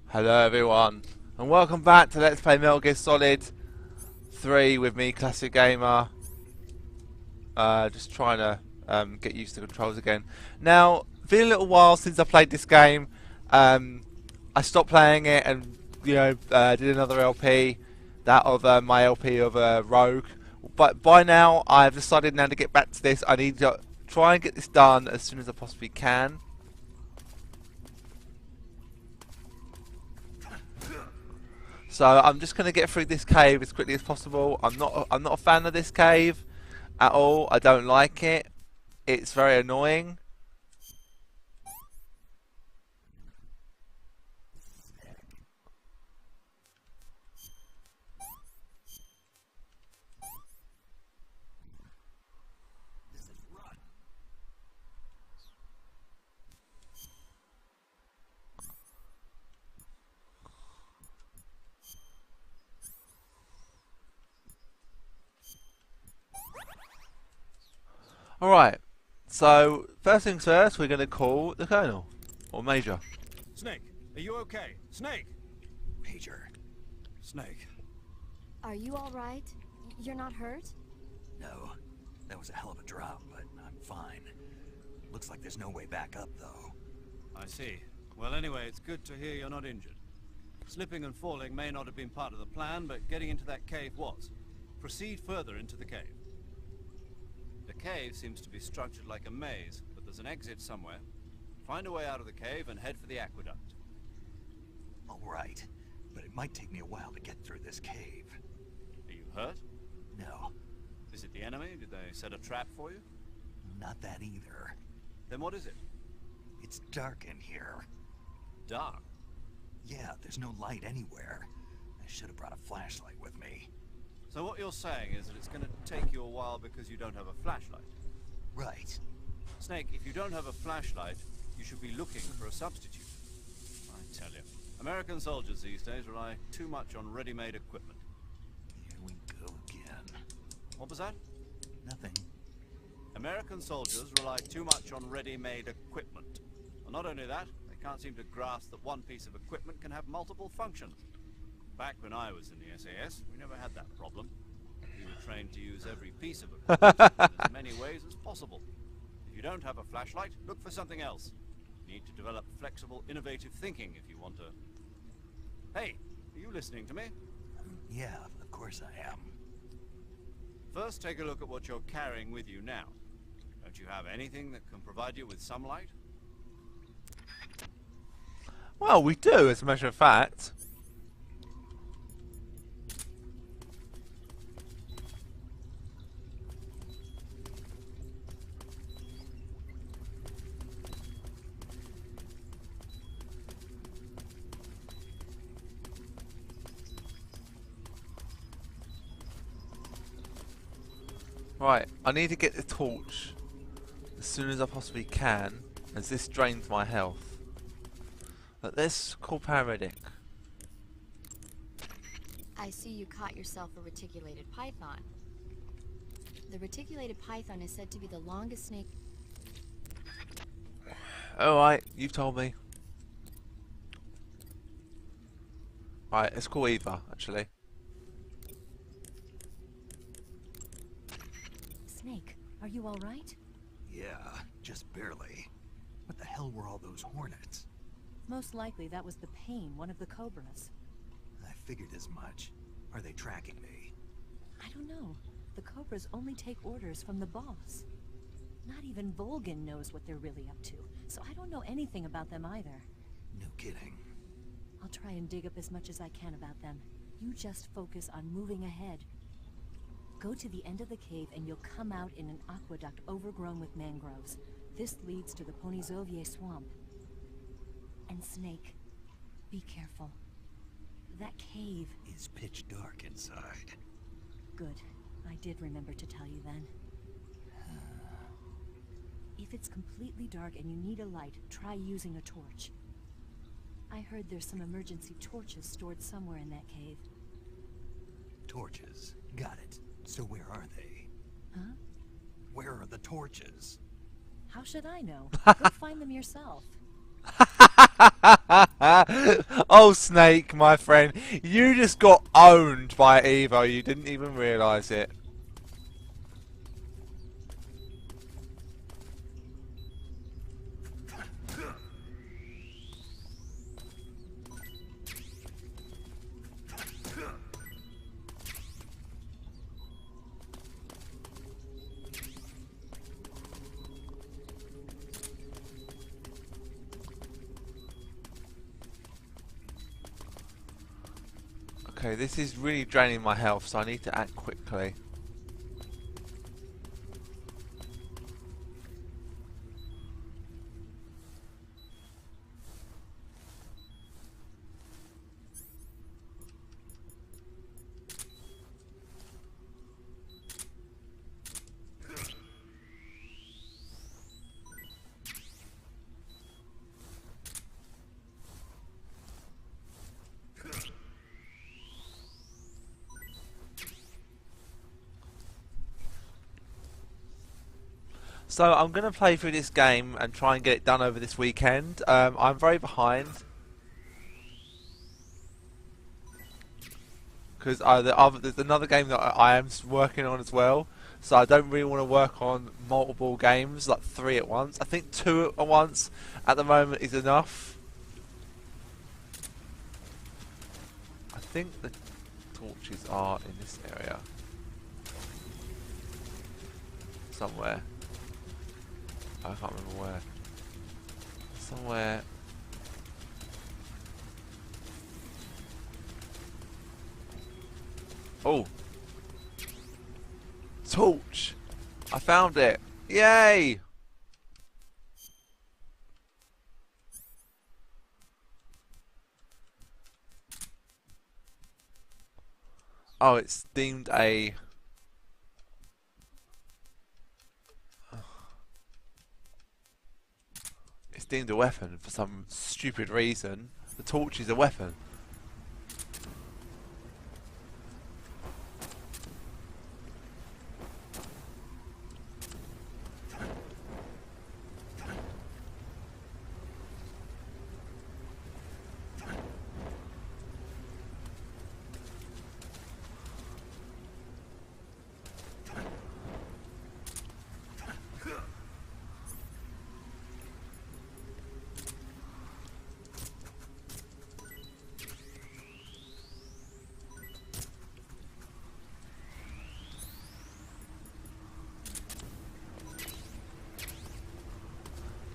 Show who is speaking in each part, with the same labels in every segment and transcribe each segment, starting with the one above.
Speaker 1: Hello everyone, and welcome back to Let's Play Metal Gear Solid 3 with me, Classic Gamer. Just trying to get used to the controls again. Now, been a little while since I played this game. I stopped playing it and did another LP, that of my LP of Rogue. But by now, I've decided now to get back to this. I need to try and get this done as soon as I possibly can. So I'm just going to get through this cave as quickly as possible. I'm not a fan of this cave at all. I don't like it. It's very annoying. Alright, so first things first, we're going to call the Colonel, or Major.
Speaker 2: Snake, are you okay? Snake!
Speaker 3: Major.
Speaker 2: Snake.
Speaker 4: Are you alright? You're not hurt?
Speaker 3: No, that was a hell of a drop, but I'm fine. Looks like there's no way back up, though.
Speaker 2: I see. Well, anyway, it's good to hear you're not injured. Slipping and falling may not have been part of the plan, but getting into that cave was. Proceed further into the cave. The cave seems to be structured like a maze, but there's an exit somewhere. Find a way out of the cave and head for the aqueduct.
Speaker 3: All right, but it might take me a while to get through this cave.
Speaker 2: Are you hurt?
Speaker 3: No,
Speaker 2: Is it the enemy? Did they set a trap for you?
Speaker 3: not that either.
Speaker 2: Then what is it?
Speaker 3: It's dark in here.
Speaker 2: Dark.
Speaker 3: Yeah, there's no light anywhere. I should have brought a flashlight with me.
Speaker 2: So what you're saying is that it's going to take you a while because you don't have a flashlight.
Speaker 3: Right.
Speaker 2: Snake, if you don't have a flashlight, you should be looking for a substitute. I tell you, American soldiers these days rely too much on ready-made equipment.
Speaker 3: Here we go again.
Speaker 2: What was that?
Speaker 3: Nothing.
Speaker 2: American soldiers rely too much on ready-made equipment. And not only that, they can't seem to grasp that one piece of equipment can have multiple functions. Back when I was in the SAS, we never had that problem. We were trained to use every piece of equipment in as many ways as possible. If you don't have a flashlight, look for something else. You need to develop flexible, innovative thinking if you want to... Hey, are you listening to me?
Speaker 3: Yeah, of course I am.
Speaker 2: First, take a look at what you're carrying with you now. Don't you have anything that can provide you with some light?
Speaker 1: Well, we do, as a matter of fact. Right, I need to get the torch as soon as I possibly can, as this drains my health. But let's call paramedic.
Speaker 4: I see you caught yourself a reticulated python. The reticulated python is said to be the longest snake.
Speaker 1: Alright, you've told me. Right, let's call Eva, actually.
Speaker 5: Snake, are you alright?
Speaker 3: Yeah, just barely. What the hell were all those hornets?
Speaker 5: Most likely that was the pain, one of the cobras.
Speaker 3: I figured as much. Are they tracking me?
Speaker 5: I don't know. The cobras only take orders from the boss. Not even Volgin knows what they're really up to, so I don't know anything about them either.
Speaker 3: No kidding.
Speaker 5: I'll try and dig up as much as I can about them. You just focus on moving ahead. Go to the end of the cave and you'll come out in an aqueduct overgrown with mangroves. This leads to the Ponizovye swamp. And Snake, be careful. That cave...
Speaker 3: Is pitch dark inside.
Speaker 5: Good. I did remember to tell you then. If it's completely dark and you need a light, try using a torch. I heard there's some emergency torches stored somewhere in that cave.
Speaker 3: Torches. Got it. So where are they?
Speaker 5: Huh?
Speaker 3: Where are the torches?
Speaker 5: How should I know? Go find them yourself.
Speaker 1: Oh, Snake, my friend, you just got owned by Evo. You didn't even realise it. Okay, this is really draining my health, so I need to act quickly. So I'm going to play through this game and try and get it done over this weekend. I'm very behind. Because there's another game that I am working on as well. So I don't really want to work on multiple games, like 3 at once. I think 2 at once at the moment is enough. I think the torches are in this area. Somewhere. I can't remember where. Somewhere. Oh! Torch! I found it! Yay! Oh, it's deemed a... It's deemed a weapon for some stupid reason. The torch is a weapon.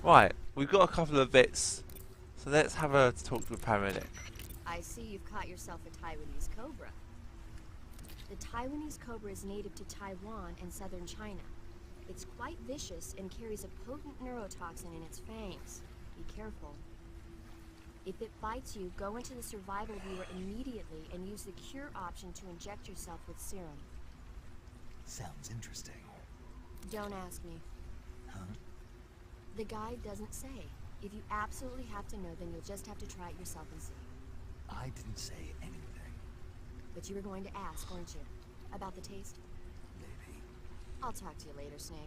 Speaker 1: Right, we've got a couple of bits, so let's have a talk to a paramedic.
Speaker 4: I see you've caught yourself a Taiwanese cobra. The Taiwanese cobra is native to Taiwan and southern China. It's quite vicious and carries a potent neurotoxin in its fangs. Be careful. If it bites you, go into the survival viewer immediately and use the cure option to inject yourself with serum.
Speaker 3: Sounds interesting.
Speaker 4: Don't ask me.
Speaker 3: Huh?
Speaker 4: The guide doesn't say. If you absolutely have to know, then you'll just have to try it yourself and see.
Speaker 3: I didn't say anything.
Speaker 4: But you were going to ask, weren't you? About the taste?
Speaker 3: Maybe.
Speaker 4: I'll talk to you later, Snake.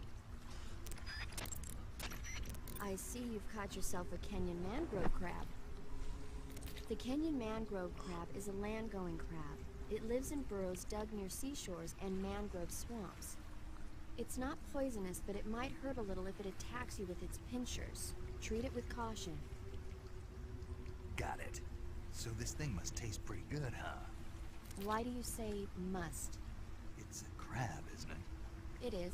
Speaker 4: I see you've caught yourself a Kenyan mangrove crab. The Kenyan mangrove crab is a land-going crab. It lives in burrows dug near seashores and mangrove swamps. It's not poisonous, but it might hurt a little if it attacks you with its pinchers. Treat it with caution.
Speaker 3: Got it. So this thing must taste pretty good, huh?
Speaker 4: Why do you say must?
Speaker 3: It's a crab, isn't it?
Speaker 4: It is.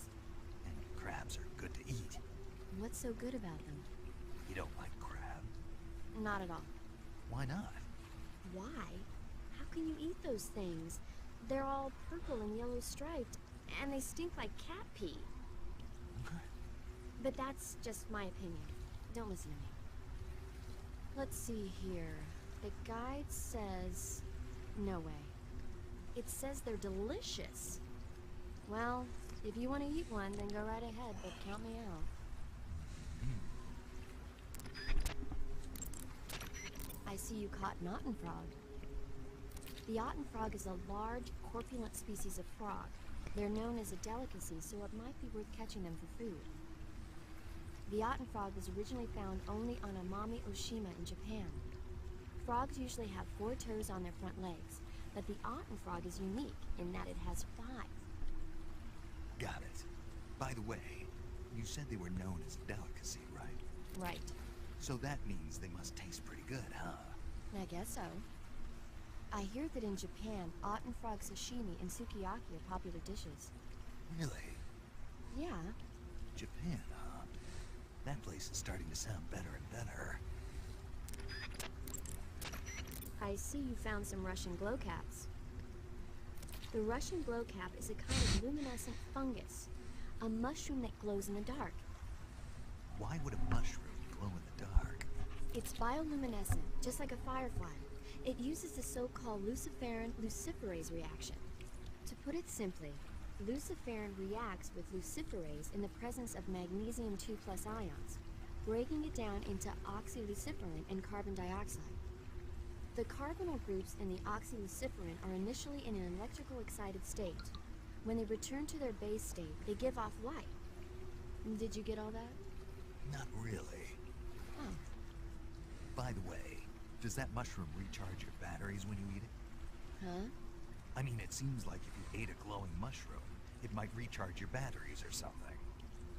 Speaker 3: And crabs are good to eat.
Speaker 4: What's so good about them?
Speaker 3: You don't like crab?
Speaker 4: Not at all.
Speaker 3: Why not?
Speaker 4: Why? How can you eat those things? They're all purple and yellow striped, and they stink like cat pee.
Speaker 3: Okay.
Speaker 4: But that's just my opinion. Don't listen to me. Let's see here. The guide says... no way. It says they're delicious. Well, if you want to eat one, then go right ahead, but count me out. I see you caught an otten frog. The otten frog is a large, corpulent species of frog. They're known as a delicacy, so it might be worth catching them for food. The Otten frog was originally found only on Amami Oshima in Japan. Frogs usually have 4 toes on their front legs, but the Otten frog is unique in that it has 5.
Speaker 3: Got it. By the way, you said they were known as a delicacy, right?
Speaker 4: Right.
Speaker 3: So that means they must taste pretty good, huh?
Speaker 4: I guess so. I hear that in Japan, Otten frog sashimi and sukiyaki are popular dishes.
Speaker 3: Really?
Speaker 4: Yeah.
Speaker 3: Japan, huh? That place is starting to sound better and better.
Speaker 4: I see you found some Russian glowcaps. The Russian glowcap is a kind of luminescent fungus, a mushroom that glows in the dark.
Speaker 3: Why would a mushroom glow in the dark?
Speaker 4: It's bioluminescent, just like a firefly. It uses the so-called luciferin-luciferase reaction. To put it simply, luciferin reacts with luciferase in the presence of magnesium 2+ ions, breaking it down into oxyluciferin and carbon dioxide. The carbonyl groups in the oxyluciferin are initially in an electrical excited state. When they return to their base state, they give off light. Did you get all that?
Speaker 3: Not really.
Speaker 4: Oh.
Speaker 3: By the way, does that mushroom recharge your batteries when you eat it?
Speaker 4: Huh?
Speaker 3: I mean, it seems like if you ate a glowing mushroom, it might recharge your batteries or something.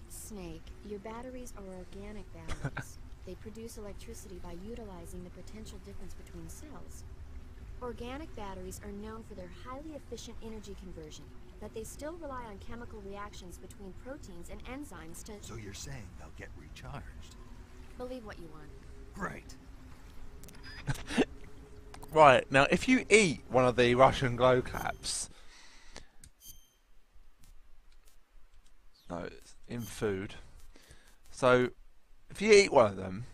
Speaker 4: Snake, your batteries are organic batteries. They produce electricity by utilizing the potential difference between cells. Organic batteries are known for their highly efficient energy conversion, but they still rely on chemical reactions between proteins and enzymes to...
Speaker 3: So you're saying they'll get recharged?
Speaker 4: Believe what you want.
Speaker 3: Right.
Speaker 1: Right, now if you eat one of the Russian glow caps, no, it's in food. So if you eat one of them,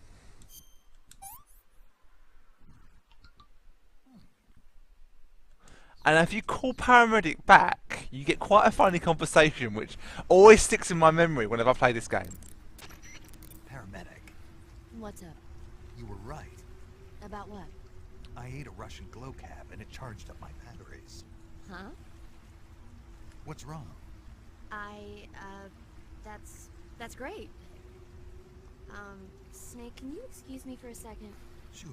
Speaker 1: and if you call paramedic back, you get quite a funny conversation which always sticks in my memory whenever I play this game.
Speaker 3: Paramedic,
Speaker 4: What's up?
Speaker 3: you were right.
Speaker 4: About what?
Speaker 3: I ate a Russian glow cap and it charged up my batteries.
Speaker 4: Huh?
Speaker 3: What's wrong?
Speaker 4: That's great. Snake, can you excuse me for a second?
Speaker 3: Sure.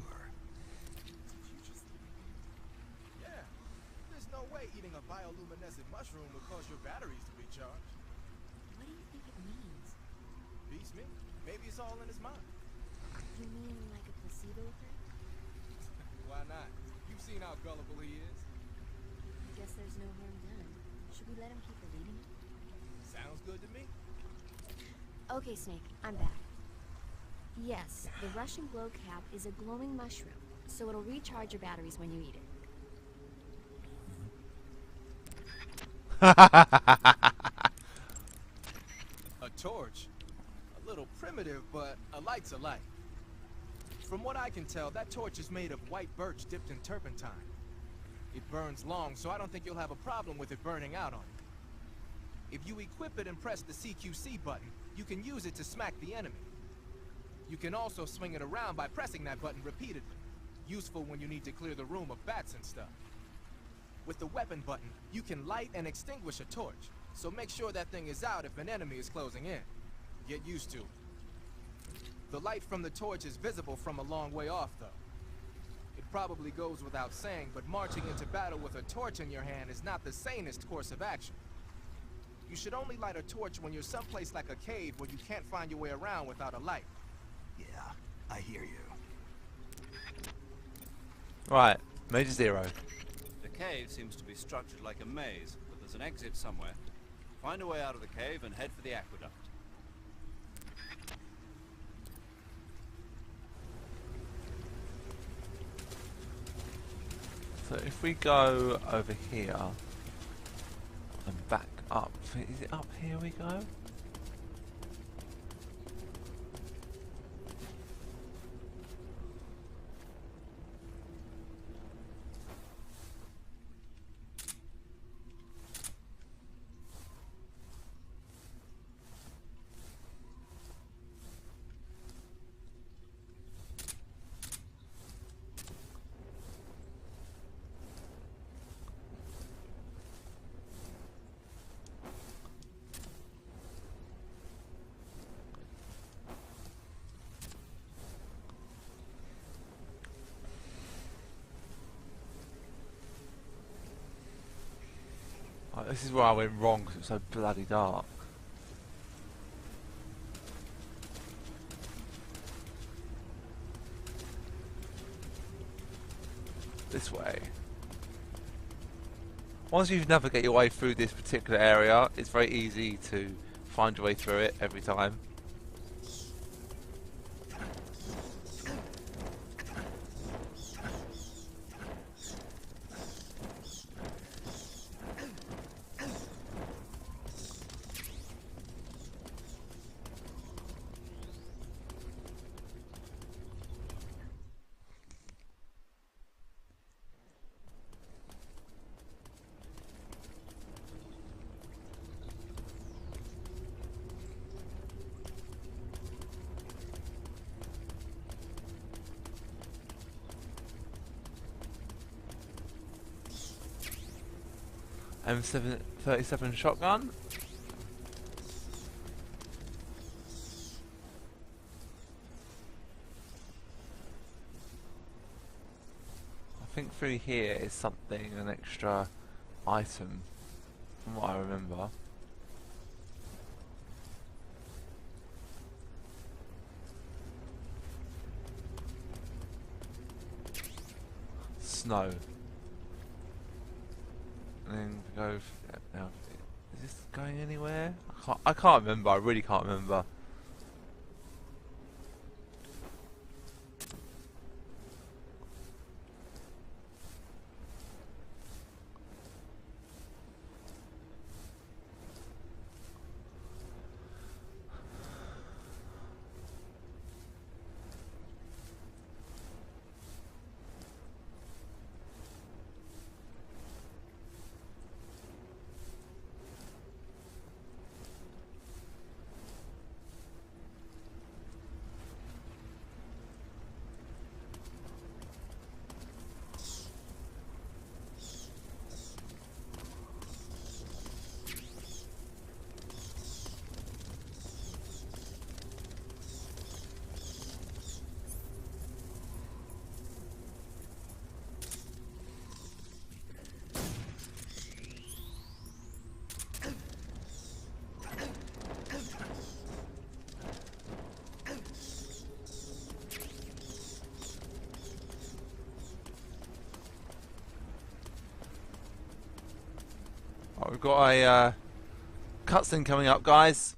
Speaker 6: Yeah, there's no way eating a bioluminescent mushroom would cause your batteries to recharge.
Speaker 4: What do you think it means?
Speaker 6: Beats me. Maybe it's all in his mind.
Speaker 4: You mean like a placebo effect?
Speaker 6: Why not? You've seen how gullible he is.
Speaker 4: Guess there's no harm done. Should we let him keep believing it?
Speaker 6: Sounds good to me.
Speaker 4: Okay, Snake, I'm back. Yes, the Russian glow cap is a glowing mushroom, so it'll recharge your batteries when you eat it.
Speaker 6: A torch? A little primitive, but a light's a light. From what I can tell, that torch is made of white birch dipped in turpentine. It burns long, so I don't think you'll have a problem with it burning out on you. If you equip it and press the CQC button, you can use it to smack the enemy. You can also swing it around by pressing that button repeatedly. Useful when you need to clear the room of bats and stuff. With the weapon button, you can light and extinguish a torch, so make sure that thing is out if an enemy is closing in. Get used to it. The light from the torch is visible from a long way off, though. It probably goes without saying, but marching into battle with a torch in your hand is not the sanest course of action. You should only light a torch when you're someplace like a cave where you can't find your way around without a light.
Speaker 3: Yeah, I hear you.
Speaker 1: Right, Major Zero.
Speaker 2: The cave seems to be structured like a maze, but there's an exit somewhere. Find a way out of the cave and head for the aqueduct.
Speaker 1: So if we go over here and back up, is it up here we go? This is where I went wrong because it's so bloody dark. This way. Once you navigate your way through this particular area, it's very easy to find your way through it every time. M737 shotgun. I think through here is something, an extra item, from what I remember. Snow. And then go. Now, is this going anywhere? I can't remember. I really can't remember. Oh, we've got a cutscene coming up, guys.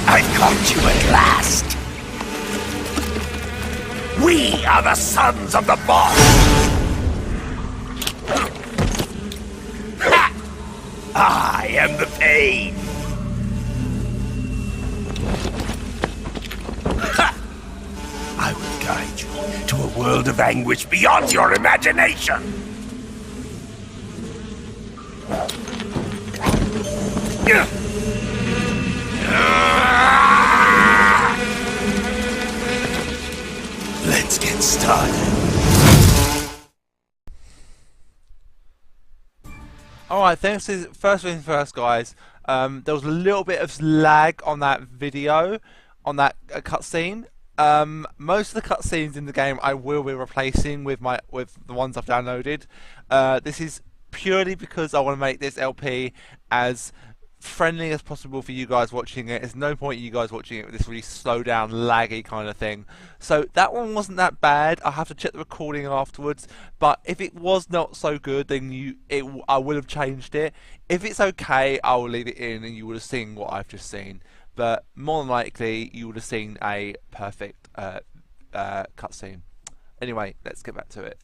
Speaker 7: I caught you at last. We are the sons of the boss. I am the pain. I will guide you to a world of anguish beyond your imagination. Let's get started.
Speaker 1: Alright, thanks to first thing first, guys. There was a little bit of lag on that video, on that cutscene. Most of the cutscenes in the game I will be replacing with the ones I've downloaded. This is purely because I want to make this LP as friendly as possible for you guys watching it. There's no point you guys watching it with this really slow down, laggy kind of thing. So that one wasn't that bad. I'll have to check the recording afterwards. But if it was not so good, then I would have changed it. If it's okay, I will leave it in, and you would have seen what I've just seen. But more than likely, you would have seen a perfect cutscene. Anyway, let's get back to it.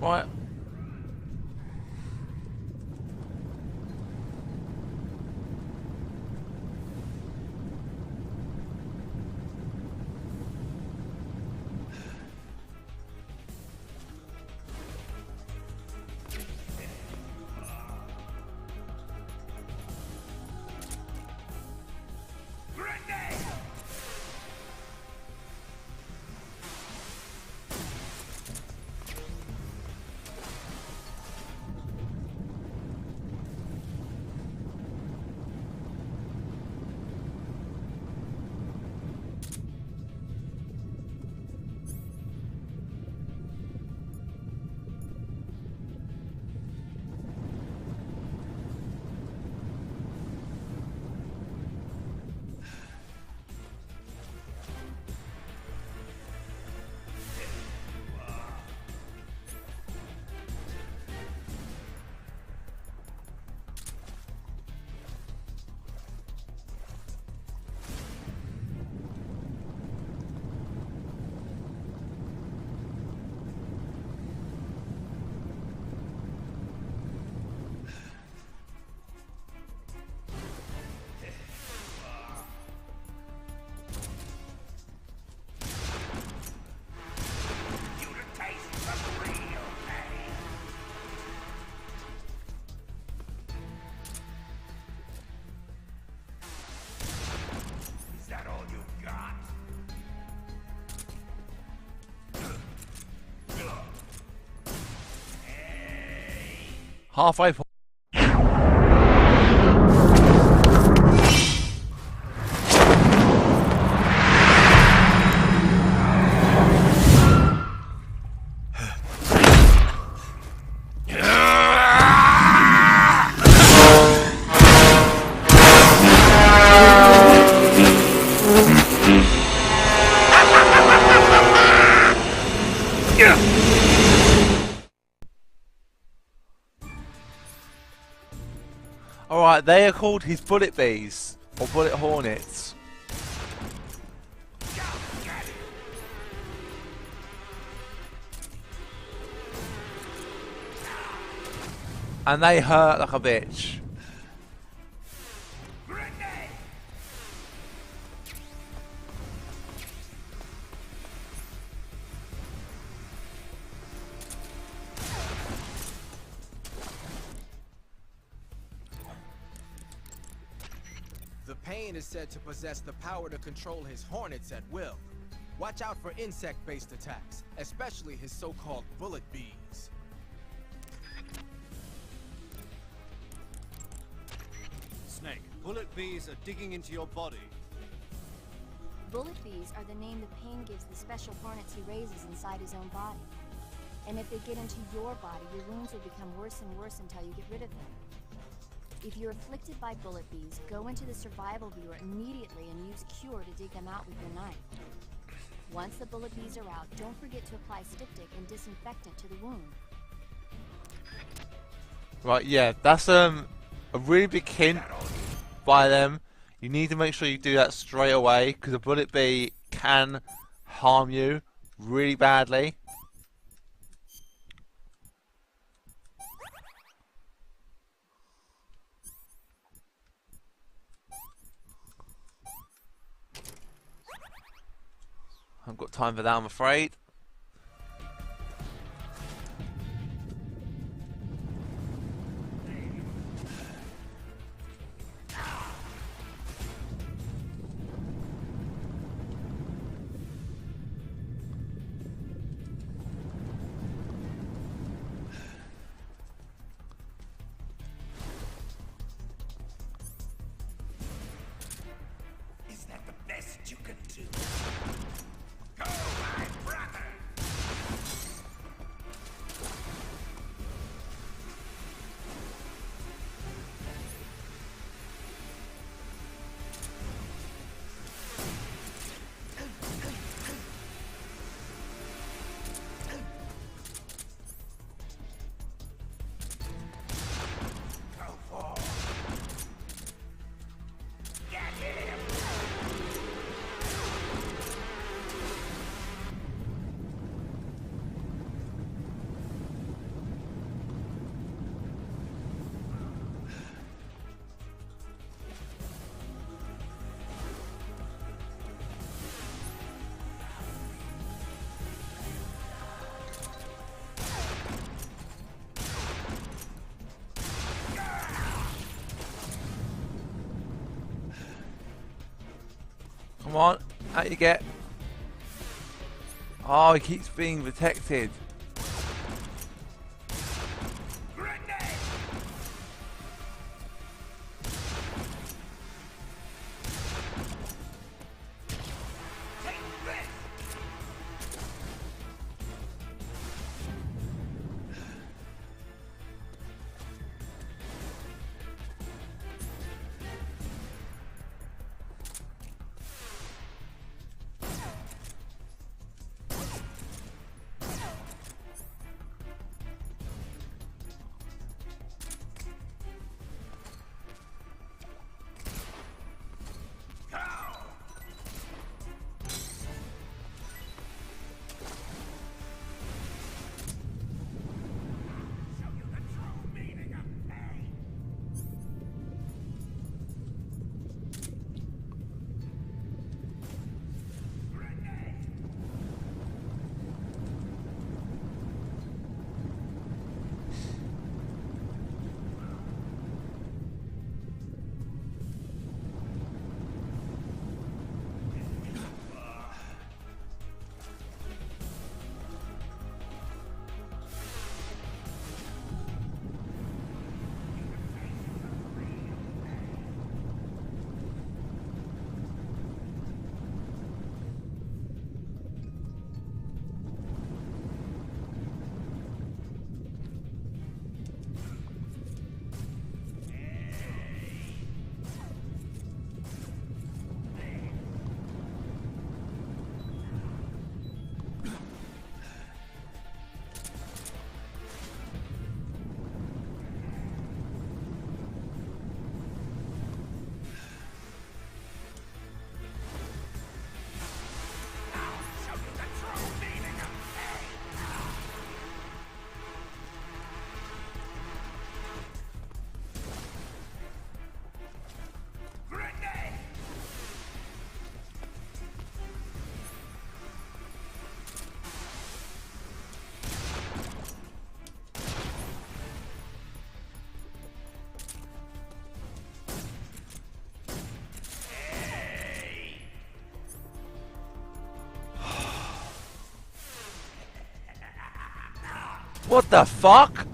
Speaker 1: Right. Halfway point. Alright, they are called his bullet bees, or bullet hornets. And they hurt like a bitch.
Speaker 6: The pain is said to possess the power to control his hornets at will. Watch out for insect-based attacks, especially his so-called bullet bees.
Speaker 2: Snake, bullet bees are digging into your body.
Speaker 4: Bullet bees are the name the pain gives the special hornets he raises inside his own body. And if they get into your body, your wounds will become worse and worse until you get rid of them. If you're afflicted by bullet bees, go into the survival viewer immediately and use Cure to dig them out with your knife. Once the bullet bees are out, don't forget to apply styptic and disinfectant to the wound.
Speaker 1: Right, yeah, that's a really big hint by them. You need to make sure you do that straight away, because a bullet bee can harm you really badly. I haven't got time for that, I'm afraid.
Speaker 7: Is that the best you can do? Go, my brother!
Speaker 1: Come on, out you get. Oh, he keeps being protected. What the fuck?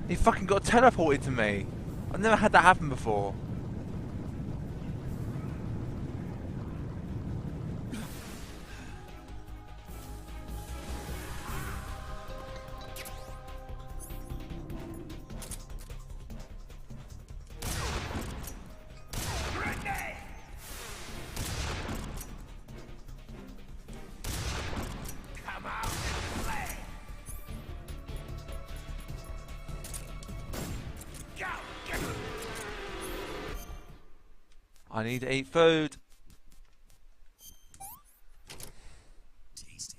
Speaker 1: He fucking got teleported to me. I've never had that happen before. I need to eat food.
Speaker 3: Tasty.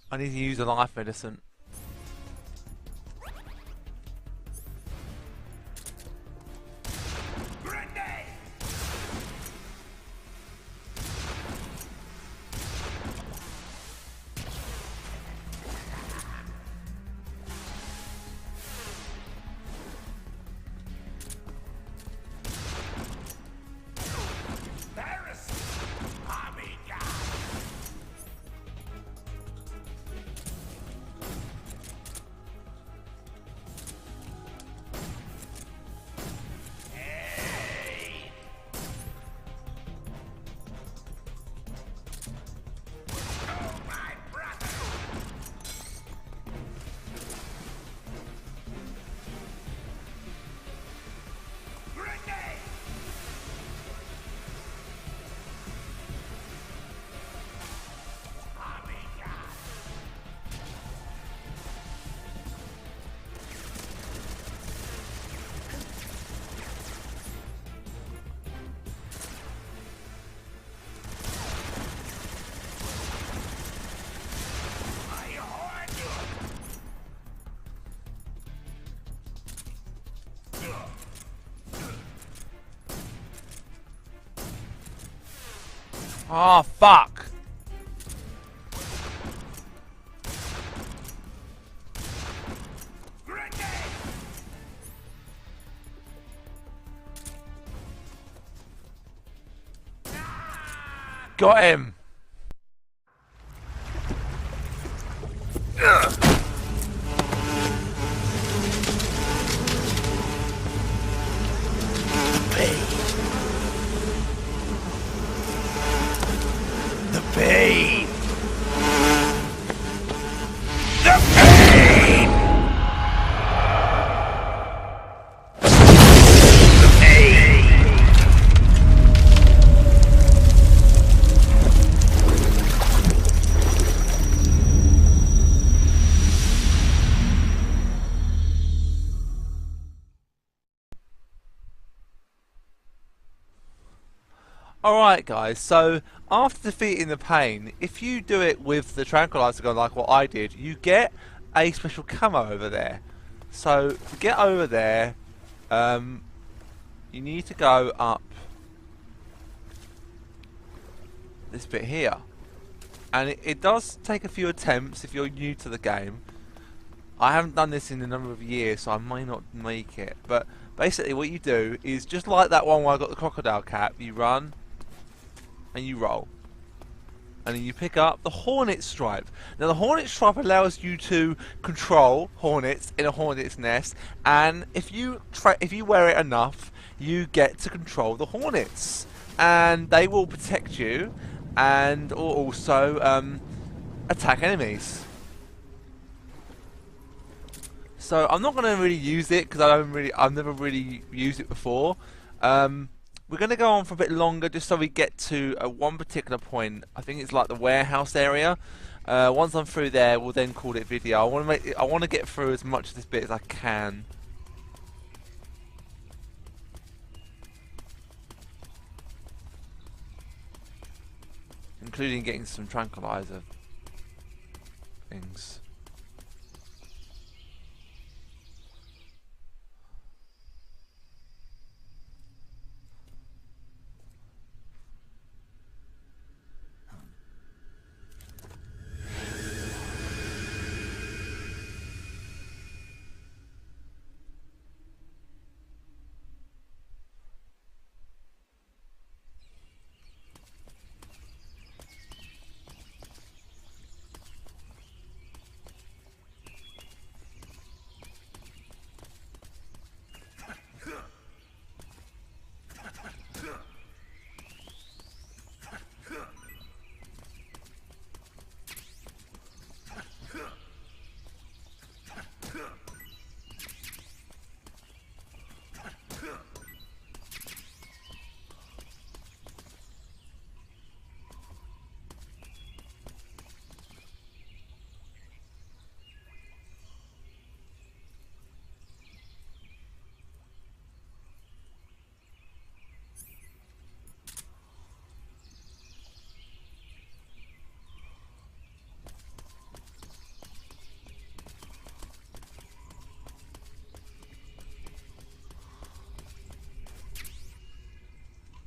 Speaker 1: I need to use a life medicine. Oh, fuck! Got him!
Speaker 7: The pain! The pain! The pain!
Speaker 1: Alright guys, so after defeating the pain, if you do it with the tranquilizer gun like what I did, you get a special camo over there. So to get over there, you need to go up this bit here. And it does take a few attempts if you're new to the game. I haven't done this in a number of years, so I may not make it. But basically what you do is just like that one where I got the crocodile cap, you run and you roll. And then you pick up the hornet stripe. Now the hornet stripe allows you to control hornets in a hornet's nest, and if you wear it enough, you get to control the hornets, and they will protect you and also attack enemies. So I'm not going to really use it because I've never really used it before. We're going to go on for a bit longer just so we get to one particular point. I think it's like the warehouse area. Once I'm through there, we'll then call it video. I want to get through as much of this bit as I can. Including getting some tranquilizer things.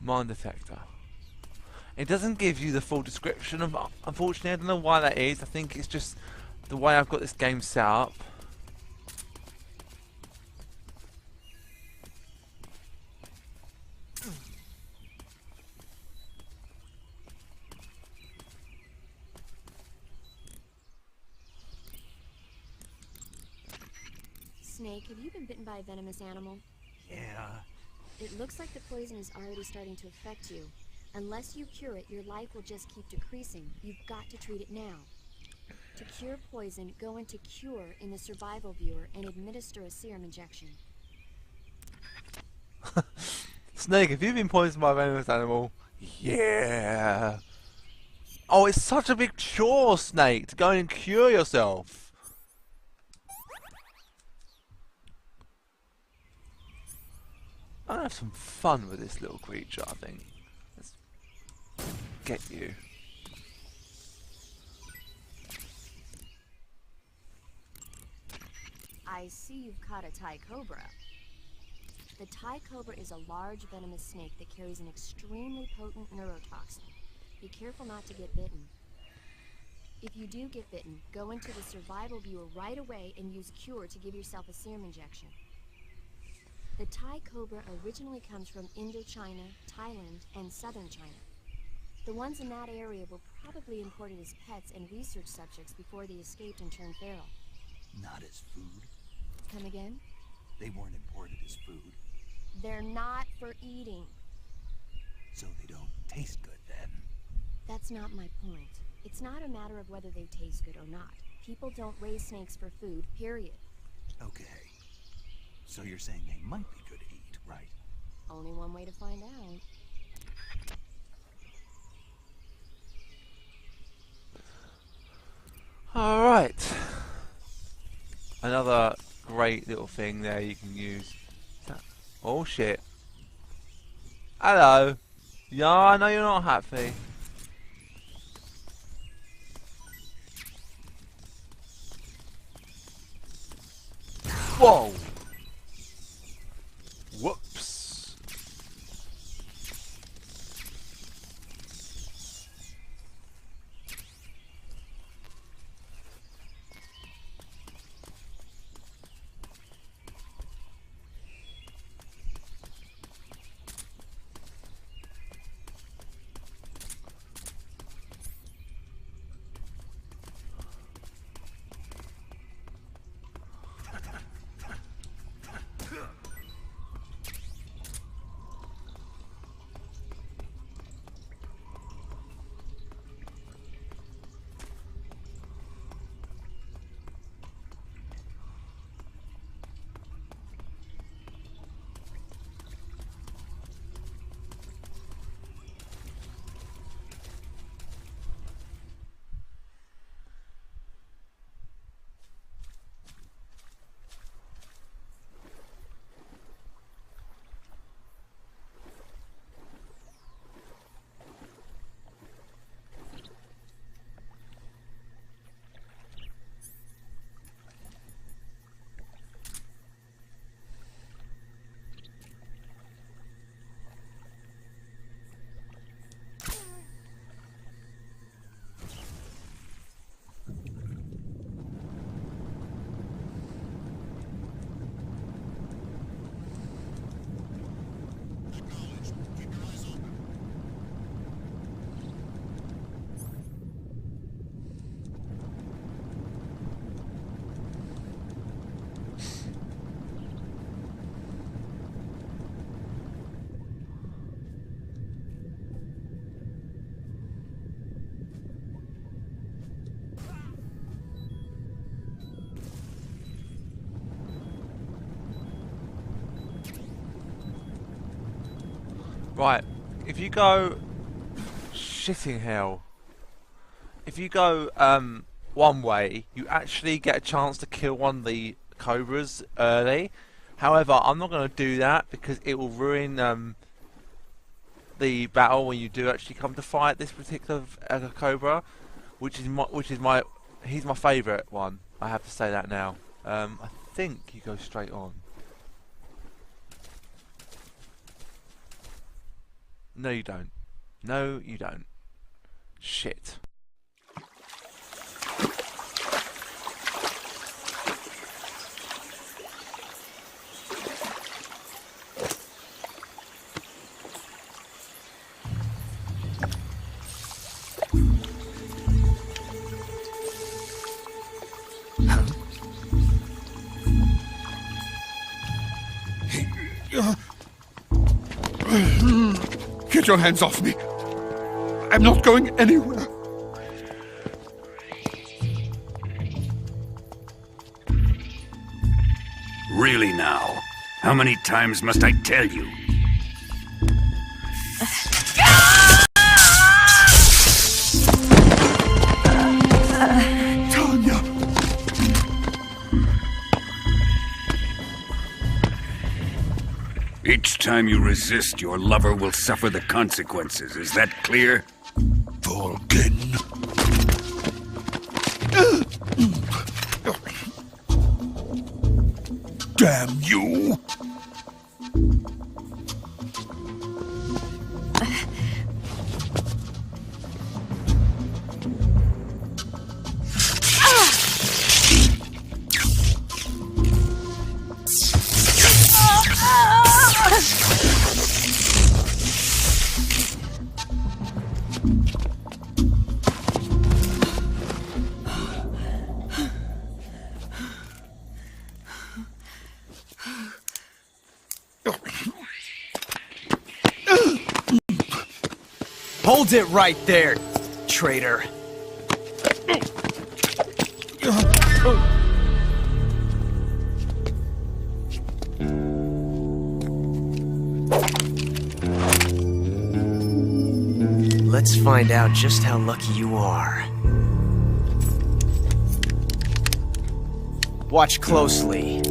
Speaker 1: Mine detector. It doesn't give you the full description of, unfortunately. I don't know why that is. I think it's just the way I've got this game set up.
Speaker 4: Snake, have you been bitten by a venomous animal?
Speaker 3: Yeah.
Speaker 4: It looks like the poison is already starting to affect you. Unless you cure it, your life will just keep decreasing. You've got to treat it now. To cure poison, go into Cure in the survival viewer and administer a serum injection.
Speaker 1: Snake, have you been poisoned by a venomous animal? Yeah. Oh, it's such a big chore, Snake, to go and cure yourself. I'll have some fun with this little creature, I think. Let's get you.
Speaker 4: I see you've caught a Thai cobra. The Thai cobra is a large venomous snake that carries an extremely potent neurotoxin. Be careful not to get bitten. If you do get bitten, go into the survival viewer right away and use Cure to give yourself a serum injection. The Thai cobra originally comes from Indochina, Thailand, and southern China. The ones in that area were probably imported as pets and research subjects before they escaped and turned feral.
Speaker 3: Not as food?
Speaker 4: Come again?
Speaker 3: They weren't imported as food.
Speaker 4: They're not for eating.
Speaker 3: So they don't taste good then?
Speaker 4: That's not my point. It's not a matter of whether they taste good or not. People don't raise snakes for food, period.
Speaker 3: Okay. So you're saying they might be good to eat, right?
Speaker 4: Only one way to find out.
Speaker 1: Alright. Another great little thing there you can use. Oh shit. Hello. Yeah, I know you're not happy. Whoa! Whoops. Right, if you go shitting hell, if you go one way, you actually get a chance to kill one of the cobras early. However, I'm not going to do that because it will ruin the battle when you do actually come to fight this particular cobra, he's my favourite one. I have to say that now. I think you go straight on. No, you don't. No, you don't. Shit.
Speaker 7: Get your hands off me. I'm not going anywhere.
Speaker 8: Really now? How many times must I tell you?
Speaker 7: Tanya!
Speaker 8: Each time you resist, your lover will suffer the consequences. Is that clear?
Speaker 7: Vulcan. Damn you!
Speaker 9: Hold it right there, traitor. Let's find out just how lucky you are. Watch closely.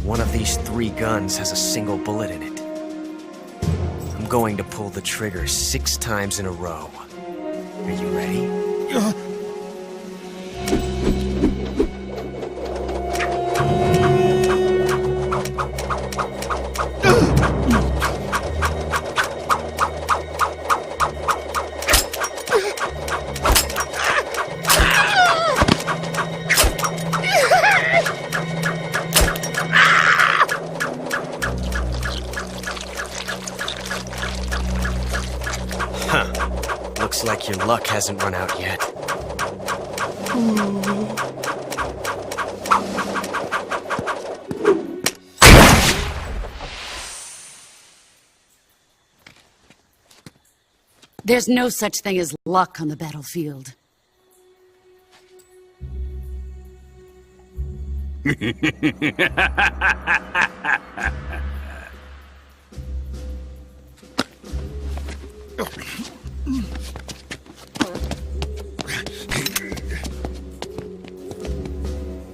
Speaker 9: One of these 3 guns has a single bullet in it. I'm going to pull the trigger 6 times in a row. Are you ready? Looks like your luck hasn't run out yet.
Speaker 10: There's no such thing as luck on the battlefield.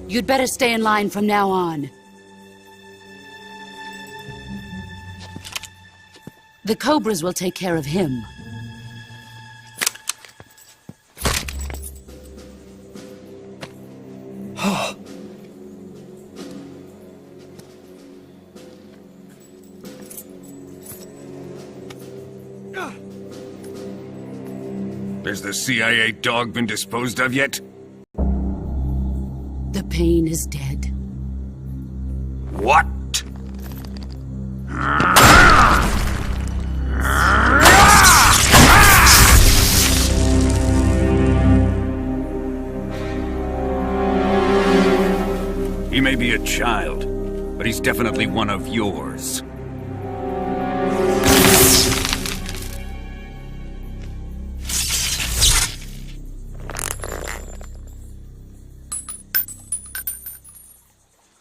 Speaker 10: You'd better stay in line from now on. The Cobras will take care of him.
Speaker 8: Has the CIA dog been disposed of yet?
Speaker 10: The pain is dead.
Speaker 8: What? He may be a child, but he's definitely one of yours.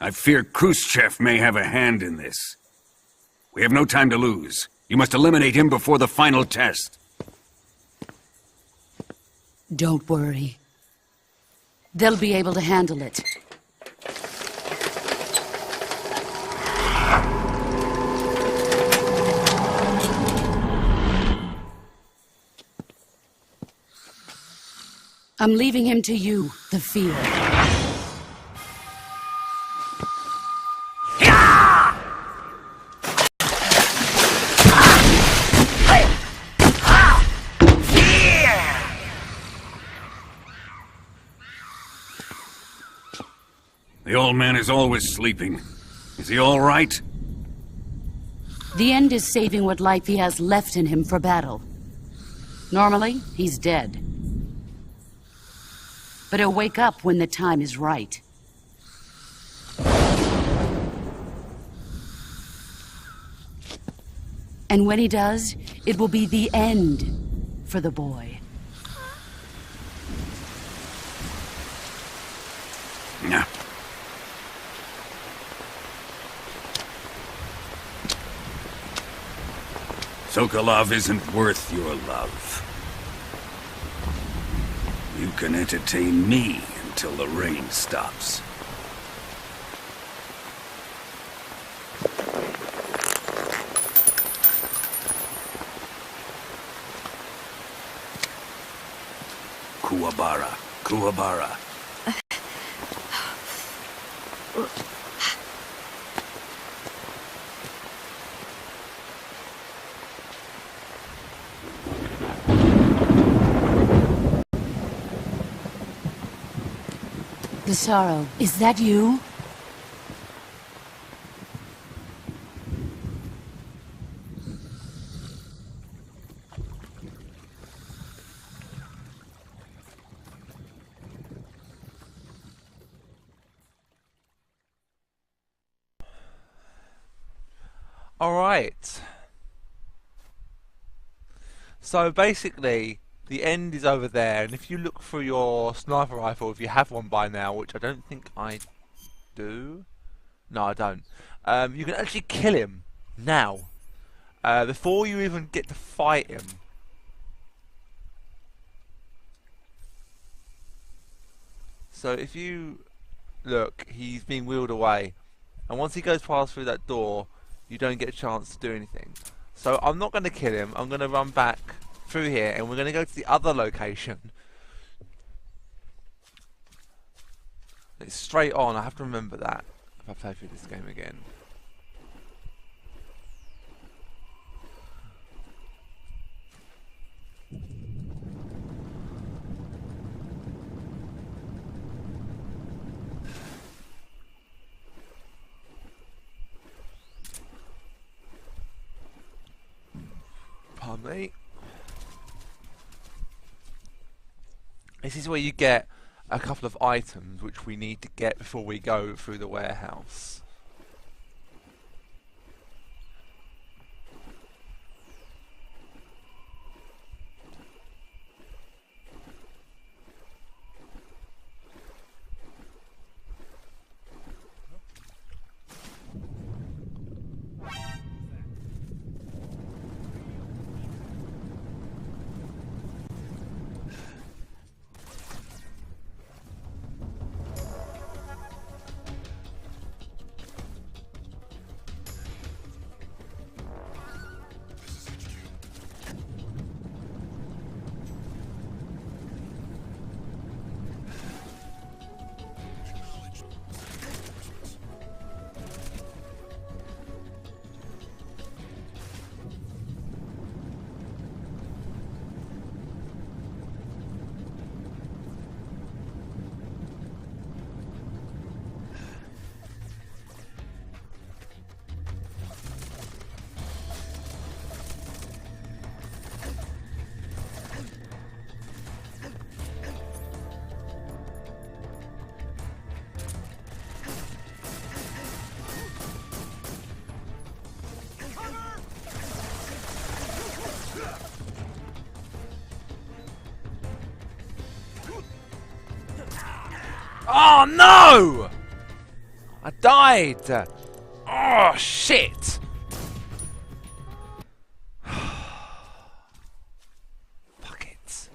Speaker 8: I fear Khrushchev may have a hand in this. We have no time to lose. You must eliminate him before the final test.
Speaker 10: Don't worry. They'll be able to handle it. I'm leaving him to you, the field.
Speaker 8: The old man is always sleeping. Is he all right?
Speaker 10: The end is saving what life he has left in him for battle. Normally, he's dead. But he'll wake up when the time is right. And when he does, it will be the end for the boy.
Speaker 8: No. Sokolov isn't worth your love. You can entertain me until the rain stops. Kuwabara. Kuwabara.
Speaker 10: The sorrow, is that you?
Speaker 1: Alright. So basically, the end is over there, and if you look through your sniper rifle, if you have one by now, which I don't think I do. No, I don't. You can actually kill him now, before you even get to fight him. So if you look, he's being wheeled away, and once he goes past through that door, you don't get a chance to do anything. So I'm not going to kill him. I'm going to run back through here, and we're going to go to the other location. It's straight on. I have to remember that if I play through this game again. Pardon me. This is where you get a couple of items which we need to get before we go through the warehouse. Oh no! I died! Oh shit! Fuck it.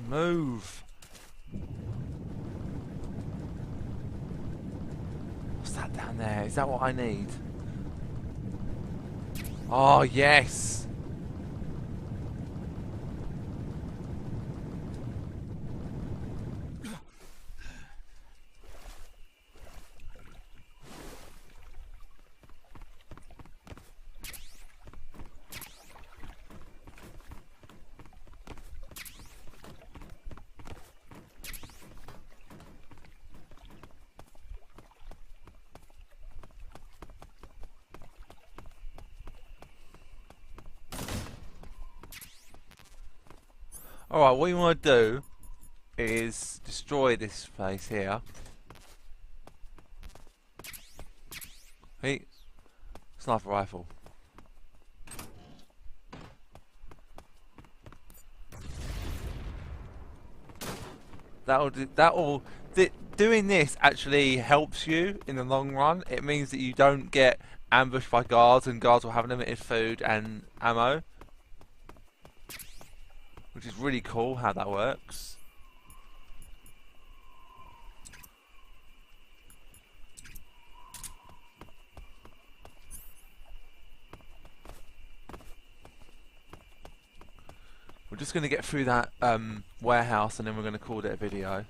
Speaker 1: Move. What's that down there? Is that what I need? Oh, yes. Alright, what you want to do is destroy this place here. Hey, sniper rifle. Doing this actually helps you in the long run. It means that you don't get ambushed by guards, and guards will have limited food and ammo. which is really cool how that works. We're just going to get through that warehouse and then we're going to call it a video.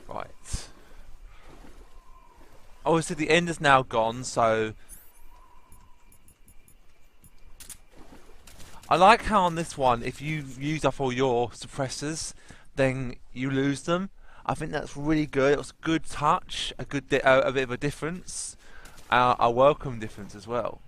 Speaker 1: Right. Obviously the end is now gone, so I like how on this one, if you use up all your suppressors, then you lose them. I think that's really good. It was a good touch, a good a bit of a difference, a welcome difference as well.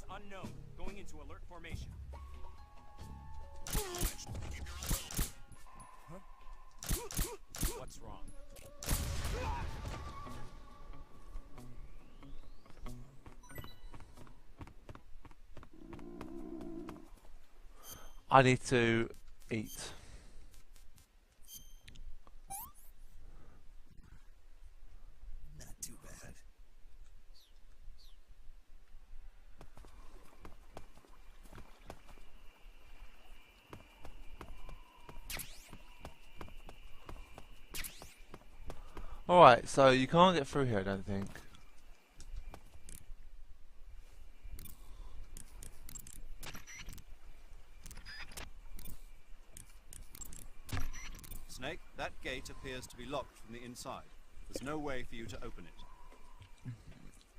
Speaker 9: Unknown. Going into alert formation. Huh? What's wrong?
Speaker 1: I need to eat.
Speaker 3: Not too bad.
Speaker 1: Alright, so you can't get through here, I don't think.
Speaker 2: Snake, that gate appears to be locked from the inside. There's no way for you to open it.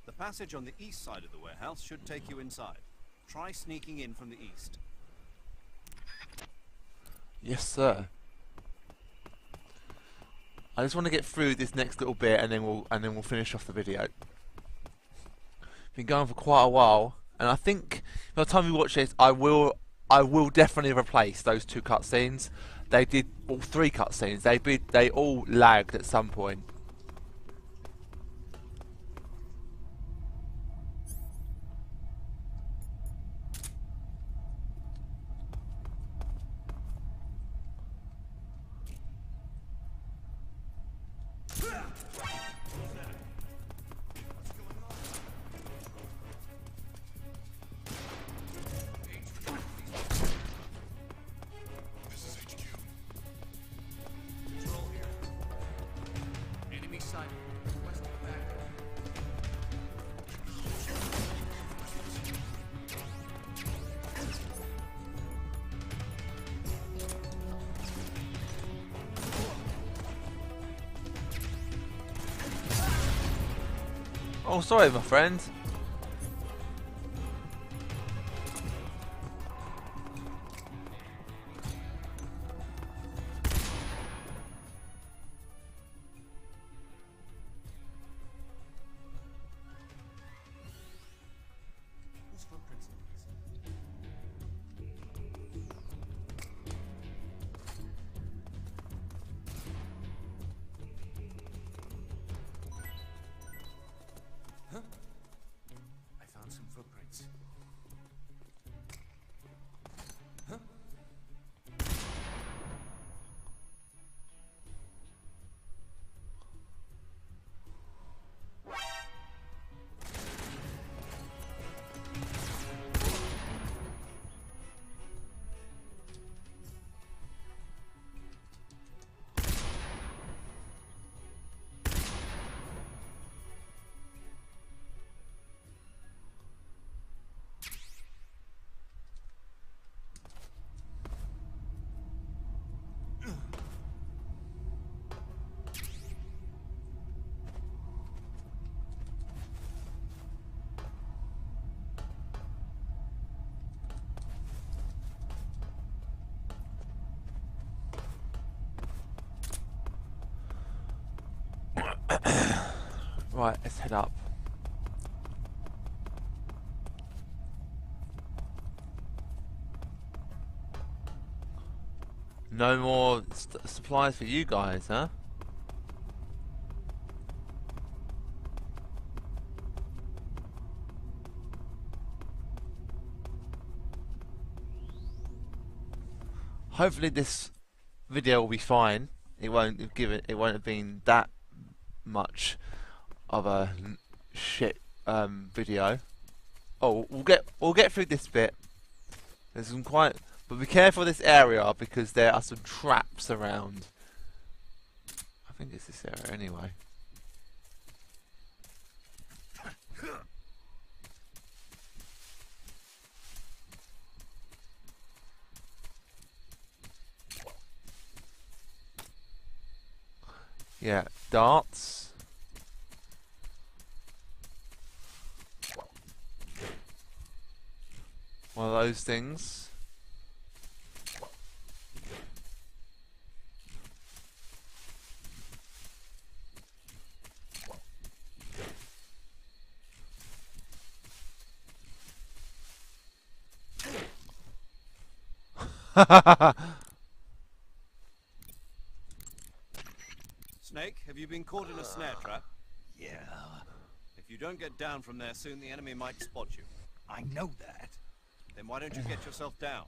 Speaker 2: The passage on the east side of the warehouse should take you inside. Try sneaking in from the east.
Speaker 1: Yes, sir. I just want to get through this next little bit, and then we'll finish off the video. Been going for quite a while, and I think by the time we watch this, I will definitely replace those two cutscenes. They did all three cutscenes. They all lagged at some point. Oh, sorry, my friend. Right, let's head up. No more supplies for you guys, huh? Hopefully this video will be fine. It won't have been that much of a shit video. Oh, we'll get through this bit. There's some but be careful of this area because there are some traps around. I think it's this area anyway. Yeah, darts. One of those things.
Speaker 2: Snake, have you been caught in a snare trap?
Speaker 3: Yeah,
Speaker 2: If you don't get down from there soon, the enemy might spot you.
Speaker 3: I know that.
Speaker 2: Then why don't you get yourself down?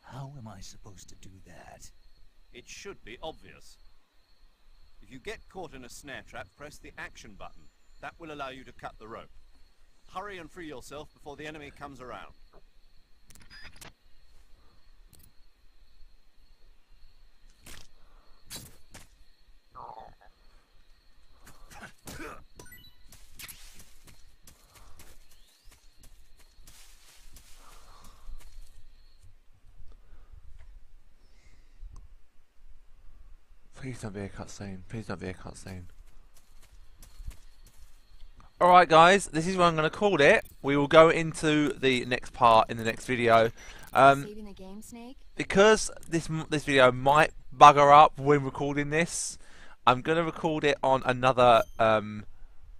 Speaker 3: How am I supposed to do that?
Speaker 2: It should be obvious. If you get caught in a snare trap, press the action button. That will allow you to cut the rope. Hurry and free yourself before the enemy comes around.
Speaker 1: Please don't be a cutscene. Please don't be a cutscene. Alright guys, this is what I'm going to call it. We will go into the next part in the next video.
Speaker 4: Saving the game, Snake?
Speaker 1: Because this video might bugger up when recording this, I'm going to record it on another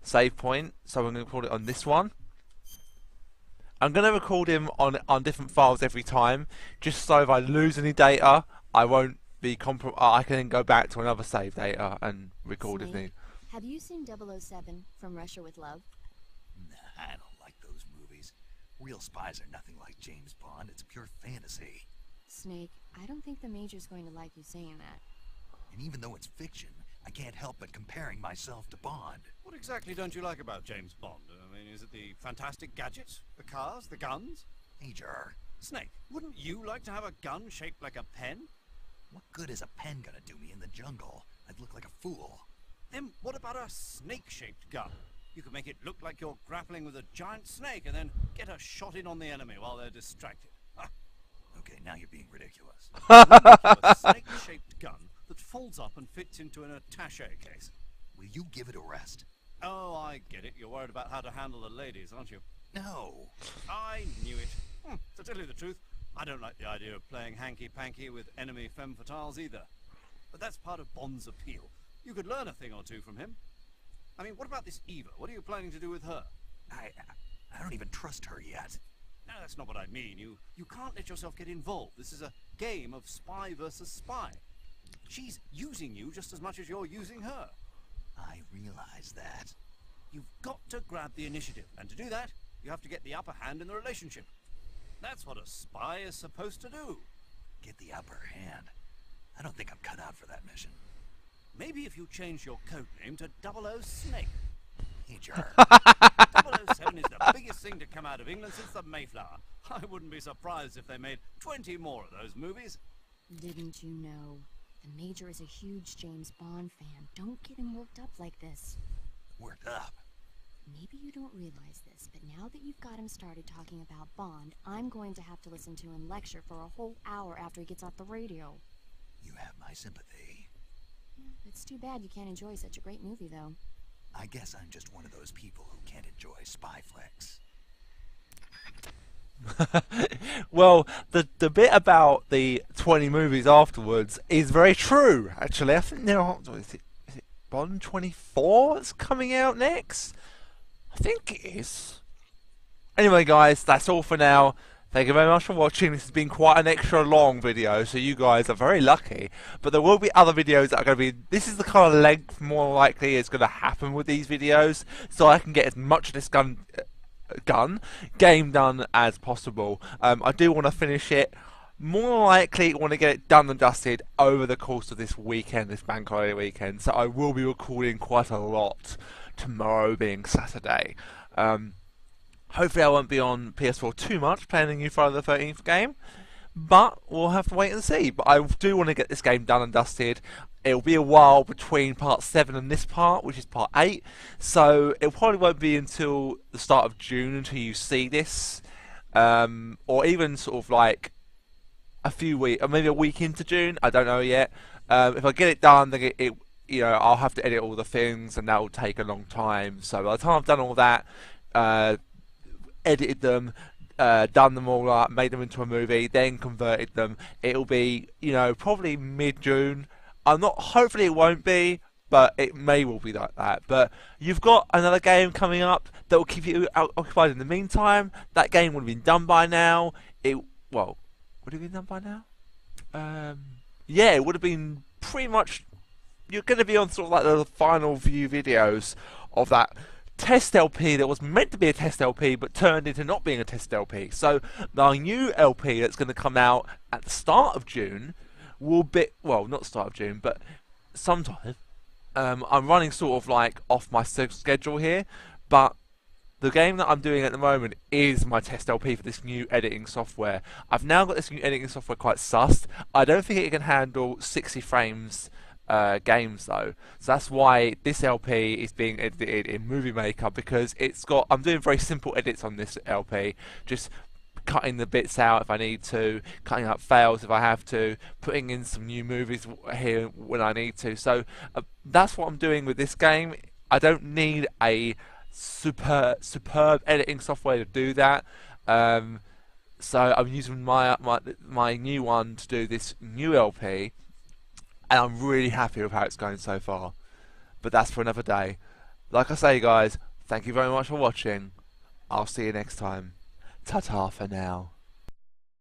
Speaker 1: save point. So I'm going to record it on this one. I'm going to record him on different files every time, just so if I lose any data, I won't be I can then go back to another save data and record if
Speaker 4: Snake,
Speaker 1: need.
Speaker 4: have you seen 007 from Russia with Love?
Speaker 3: Nah, I don't like those movies. Real spies are nothing like James Bond. It's pure fantasy.
Speaker 4: Snake, I don't think the Major's going to like you saying that.
Speaker 3: And even though it's fiction, I can't help but comparing myself to Bond.
Speaker 2: What exactly don't you like about James Bond? I mean, is it the fantastic gadgets? The cars? The guns?
Speaker 3: Major,
Speaker 2: Snake, wouldn't you like to have a gun shaped like a pen?
Speaker 3: what good is a pen gonna do me in the jungle? I'd look like a fool.
Speaker 2: Then what about a snake-shaped gun? You could make it look like you're grappling with a giant snake and then get a shot in on the enemy while they're distracted.
Speaker 3: Okay, now you're being ridiculous.
Speaker 2: A snake-shaped gun that folds up and fits into an attaché case.
Speaker 3: Will you give it a rest?
Speaker 2: Oh, I get it. You're worried about how to handle the ladies, aren't you?
Speaker 3: No.
Speaker 2: I knew it. To tell you the truth, I don't like the idea of playing hanky-panky with enemy femme fatales either. But that's part of Bond's appeal. You could learn a thing or two from him. I mean, what about this Eva? What are you planning to do with her?
Speaker 3: I don't even trust her yet.
Speaker 2: No, that's not what I mean. You can't let yourself get involved. This is a game of spy versus spy. She's using you just as much as you're using her.
Speaker 3: I realize that.
Speaker 2: You've got to grab the initiative, and to do that, you have to get the upper hand in the relationship. That's what a spy is supposed to do.
Speaker 3: Get the upper hand. I don't think I'm cut out for that mission.
Speaker 2: Maybe if you change your code name to 00 Snake.
Speaker 3: Major.
Speaker 2: 007 is the biggest thing to come out of England since the Mayflower. I wouldn't be surprised if they made 20 more of those movies.
Speaker 4: Didn't you know? The Major is a huge James Bond fan. Don't get him worked up like this.
Speaker 3: Worked up.
Speaker 4: Maybe you don't realize this, but now that you've got him started talking about Bond, I'm going to have to listen to him lecture for a whole hour after he gets off the radio.
Speaker 3: You have my sympathy.
Speaker 4: It's too bad you can't enjoy such a great movie, though.
Speaker 3: I guess I'm just one of those people who can't enjoy spy flicks.
Speaker 1: Well, the bit about the 20 movies afterwards is very true, actually. I think there are... Bond 24 that's coming out next? I think it is. Anyway guys, that's all for now. Thank you very much for watching. This has been quite an extra long video, so you guys are very lucky. But there will be other videos that are going to be... This is the kind of length more likely is going to happen with these videos, so I can get as much of this game done as possible. I do want to finish it. More likely want to get it done and dusted over the course of this weekend, this bank holiday weekend. So I will be recording quite a lot tomorrow being Saturday. Hopefully I won't be on PS4 too much playing the new Friday the 13th game, but we'll have to wait and see. But I do want to get this game done and dusted. It'll be a while between part 7 and this part, which is part 8, so it probably won't be until the start of June until you see this, or even sort of like a few weeks, or maybe a week into June, I don't know yet. If I get it done, then you know, I'll have to edit all the things, and that will take a long time. So by the time I've done all that, edited them, done them all up, made them into a movie, then converted them, it'll be, you know, probably mid-June. Hopefully it won't be, but it may well be like that. But you've got another game coming up that will keep you occupied in the meantime. That game would have been done by now. Well, would it have been done by now? Yeah, it would have been pretty much... You're going to be on sort of like the final few videos of that test LP that was meant to be a test LP but turned into not being a test LP. So my new LP that's going to come out at the start of June will be, well, not start of June, but sometime. I'm running sort of like off my schedule here, but the game that I'm doing at the moment is my test LP for this new editing software. I've now got this new editing software quite sussed. I don't think it can handle 60 frames games though, so that's why this LP is being edited in Movie Maker, because I'm doing very simple edits on this LP, just cutting the bits out if I need to, cutting out fails if I have to, putting in some new movies here when I need to. So that's what I'm doing with this game. I don't need a superb editing software to do that. So I'm using my new one to do this new LP, and I'm really happy with how it's going so far. But that's for another day. Like I say guys, thank you very much for watching. I'll see you next time. Ta-ta for now.